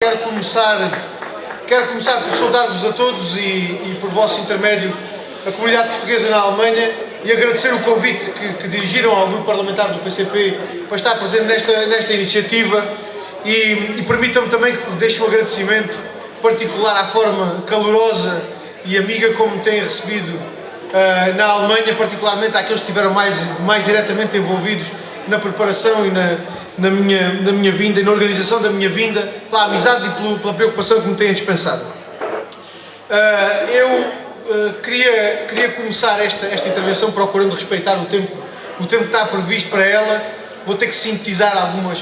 Quero começar por saudar-vos a todos e por vosso intermédio, a comunidade portuguesa na Alemanha, e agradecer o convite que dirigiram ao grupo parlamentar do PCP para estar presente nesta iniciativa, e permitam-me também que deixe um agradecimento particular à forma calorosa e amiga como me têm recebido na Alemanha, particularmente àqueles que estiveram mais diretamente envolvidos na preparação e na minha vinda e na organização da minha vinda, pela amizade e pela preocupação que me têm dispensado. Queria começar esta intervenção procurando respeitar o tempo que está previsto para ela. Vou ter que sintetizar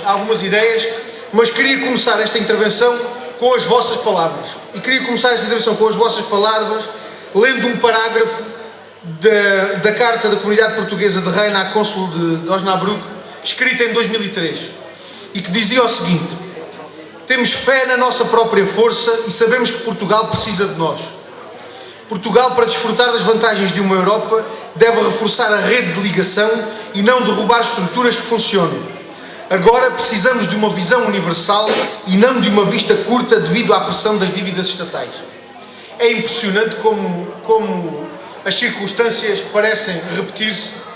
algumas ideias, mas queria começar esta intervenção com as vossas palavras. E queria começar esta intervenção com as vossas palavras, lendo um parágrafo da Carta da Comunidade Portuguesa de Reina à Cônsul de Osnabrück, escrita em 2003, e que dizia o seguinte: temos fé na nossa própria força e sabemos que Portugal precisa de nós. Portugal, para desfrutar das vantagens de uma Europa, deve reforçar a rede de ligação e não derrubar estruturas que funcionam. Agora precisamos de uma visão universal e não de uma vista curta devido à pressão das dívidas estatais. É impressionante como as circunstâncias parecem repetir-se,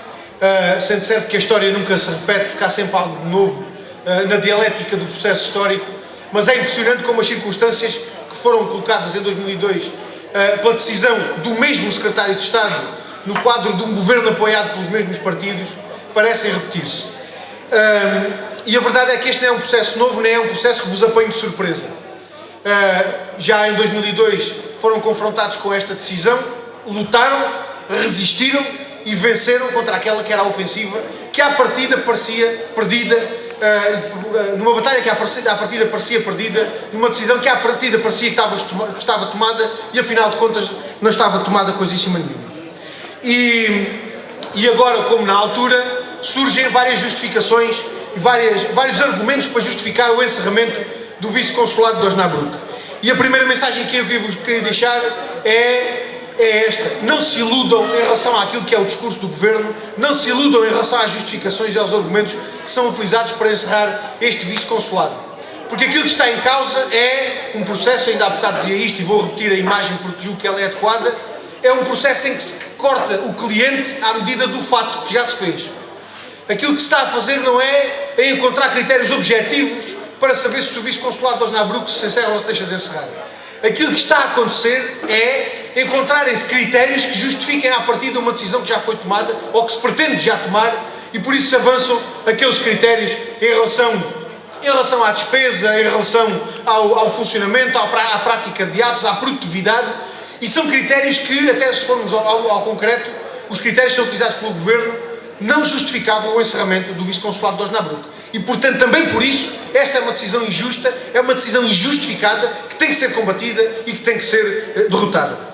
sendo certo que a história nunca se repete, porque há sempre algo novo na dialética do processo histórico, mas é impressionante como as circunstâncias que foram colocadas em 2002 pela decisão do mesmo secretário de Estado no quadro de um governo apoiado pelos mesmos partidos parecem repetir-se. E a verdade é que este não é um processo novo, nem é um processo que vos apanhe de surpresa. Já em 2002 foram confrontados com esta decisão, lutaram, resistiram e venceram contra aquela que era a ofensiva, que à partida parecia perdida, numa batalha que à partida parecia perdida, numa decisão que à partida parecia que estava tomada e afinal de contas não estava tomada coisíssima nenhuma. E agora, como na altura, surgem várias justificações e vários argumentos para justificar o encerramento do vice-consulado de Osnabrück. E a primeira mensagem que eu vos queria deixar é esta: não se iludam em relação àquilo que é o discurso do Governo, não se iludam em relação às justificações e aos argumentos que são utilizados para encerrar este vice-consulado. Porque aquilo que está em causa é um processo, ainda há bocado dizia isto e vou repetir a imagem porque julgo que ela é adequada, é um processo em que se corta o cliente à medida do fato que já se fez. Aquilo que se está a fazer não é encontrar critérios objetivos para saber se o vice-consulado de Osnabrück se encerra ou se deixa de encerrar. Aquilo que está a acontecer é encontrarem-se critérios que justifiquem à partida uma decisão que já foi tomada ou que se pretende já tomar, e por isso se avançam aqueles critérios em relação à despesa, em relação ao funcionamento, à prática de atos, à produtividade, e são critérios que, até se formos ao concreto, os critérios que são utilizados pelo Governo não justificavam o encerramento do vice-consulado de Osnabrück. E, portanto, também por isso, esta é uma decisão injusta, é uma decisão injustificada, que tem que ser combatida e que tem que ser derrotada.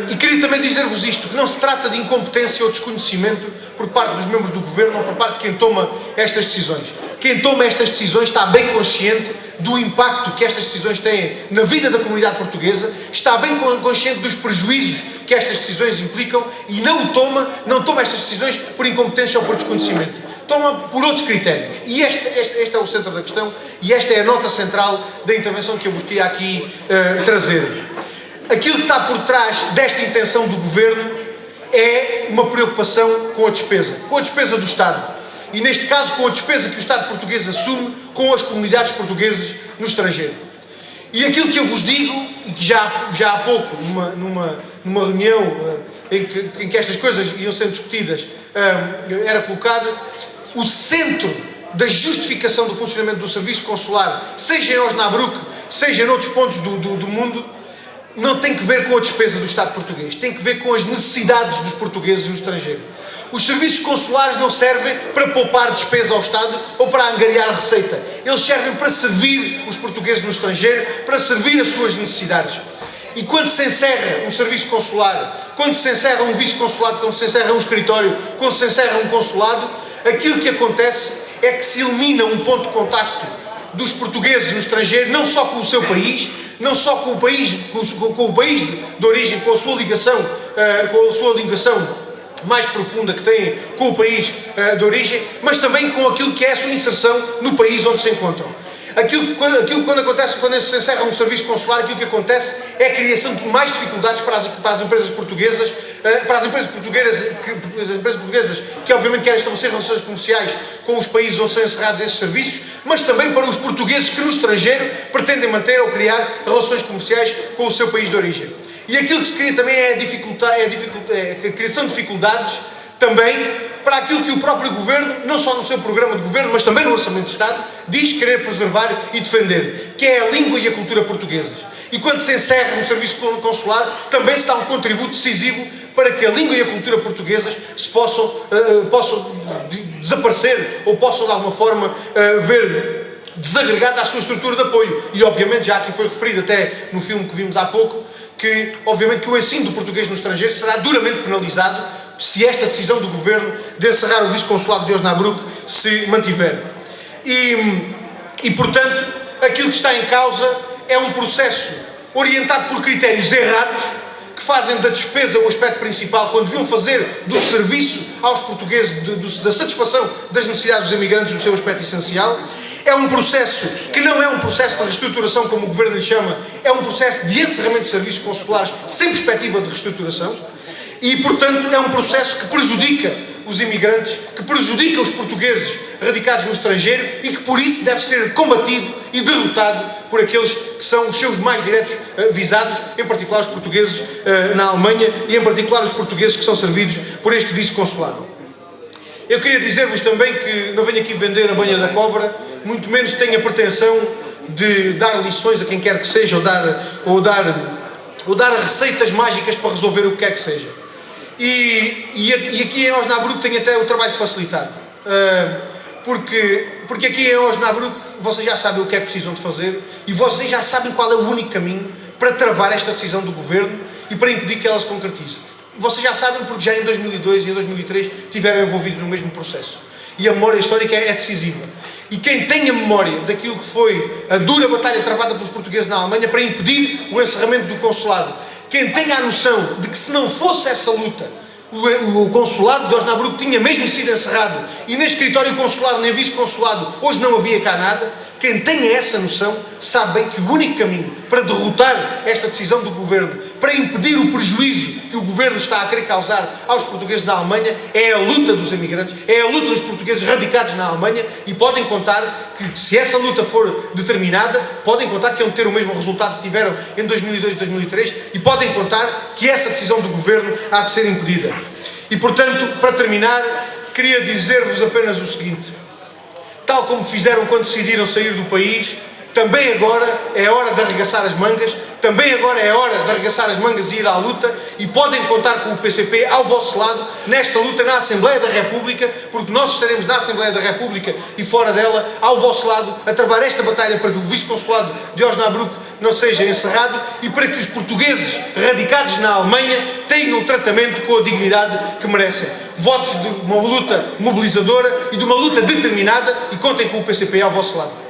E queria também dizer-vos isto, que não se trata de incompetência ou desconhecimento por parte dos membros do Governo ou por parte de quem toma estas decisões. Quem toma estas decisões está bem consciente do impacto que estas decisões têm na vida da comunidade portuguesa, está bem consciente dos prejuízos que estas decisões implicam e não toma estas decisões por incompetência ou por desconhecimento. Toma por outros critérios. E este é o centro da questão e esta é a nota central da intervenção que eu vos queria aqui trazer. Aquilo que está por trás desta intenção do Governo é uma preocupação com a despesa do Estado. E neste caso com a despesa que o Estado português assume com as comunidades portuguesas no estrangeiro. E aquilo que eu vos digo, e que já há pouco, numa reunião em que estas coisas iam sendo discutidas, era colocado, o centro da justificação do funcionamento do serviço consular, seja em Osnabrück, seja noutros pontos do mundo, não tem que ver com a despesa do Estado português, tem que ver com as necessidades dos portugueses no estrangeiro. Os serviços consulares não servem para poupar despesa ao Estado ou para angariar receita. Eles servem para servir os portugueses no estrangeiro, para servir as suas necessidades. E quando se encerra um serviço consular, quando se encerra um vice-consulado, quando se encerra um escritório, quando se encerra um consulado, aquilo que acontece é que se elimina um ponto de contacto dos portugueses no estrangeiro, não só com o seu país, não só com o país de origem, com a sua ligação mais profunda que têm com o país de origem, mas também com aquilo que é a sua inserção no país onde se encontram. Aquilo quando acontece, quando se encerra um serviço consular, aquilo que acontece é a criação de mais dificuldades para as empresas portuguesas, que obviamente querem estabelecer relações comerciais com os países onde são encerrados esses serviços, mas também para os portugueses que no estrangeiro pretendem manter ou criar relações comerciais com o seu país de origem. E aquilo que se cria também é a criação de dificuldades também para aquilo que o próprio Governo, não só no seu programa de Governo, mas também no Orçamento de Estado, diz querer preservar e defender, que é a língua e a cultura portuguesas. E quando se encerra um serviço consular, também se dá um contributo decisivo para que a língua e a cultura portuguesas se possam desaparecer ou possam de alguma forma ver desagregada a sua estrutura de apoio. E obviamente, já aqui foi referido até no filme que vimos há pouco, que obviamente que o ensino do português no estrangeiro será duramente penalizado se esta decisão do Governo de encerrar o vice-consulado de Osnabrück se mantiver. E portanto, aquilo que está em causa é um processo orientado por critérios errados, que fazem da despesa o aspecto principal, quando deviam fazer do serviço aos portugueses, da satisfação das necessidades dos imigrantes, o seu aspecto essencial. É um processo que não é um processo de reestruturação, como o Governo lhe chama, é um processo de encerramento de serviços consulares sem perspectiva de reestruturação. E, portanto, é um processo que prejudica os imigrantes, que prejudica os portugueses radicados no estrangeiro e que, por isso, deve ser combatido e derrotado por aqueles que são os seus mais diretos visados, em particular os portugueses na Alemanha e, em particular, os portugueses que são servidos por este vice-consulado. Eu queria dizer-vos também que não venho aqui vender a banha da cobra, muito menos tenho a pretensão de dar lições a quem quer que seja ou dar receitas mágicas para resolver o que quer que seja. E aqui em Osnabrück tenho até o trabalho facilitado, porque aqui em Osnabrück vocês já sabem o que é que precisam de fazer e vocês já sabem qual é o único caminho para travar esta decisão do Governo e para impedir que ela se concretize. Vocês já sabem porque já em 2002 e em 2003 estiveram envolvidos no mesmo processo. E a memória histórica é decisiva. E quem tem a memória daquilo que foi a dura batalha travada pelos portugueses na Alemanha para impedir o encerramento do consulado, quem tem a noção de que se não fosse essa luta, o consulado de Osnabrück tinha mesmo sido encerrado e nem escritório consular nem vice-consulado hoje não havia cá nada, quem tenha essa noção sabe bem que o único caminho para derrotar esta decisão do Governo, para impedir o prejuízo que o Governo está a querer causar aos portugueses na Alemanha, é a luta dos imigrantes, é a luta dos portugueses radicados na Alemanha e podem contar que, se essa luta for determinada, podem contar que vão ter o mesmo resultado que tiveram em 2002 e 2003 e podem contar que essa decisão do Governo há de ser impedida. E, portanto, para terminar, queria dizer-vos apenas o seguinte: tal como fizeram quando decidiram sair do país, também agora é hora de arregaçar as mangas, também agora é hora de arregaçar as mangas e ir à luta, e podem contar com o PCP ao vosso lado, nesta luta na Assembleia da República, porque nós estaremos na Assembleia da República e fora dela, ao vosso lado, a travar esta batalha para que o vice-consulado de Osnabrück não seja encerrado e para que os portugueses radicados na Alemanha tenham um tratamento com a dignidade que merecem. Votos de uma luta mobilizadora e de uma luta determinada, e contem com o PCP ao vosso lado.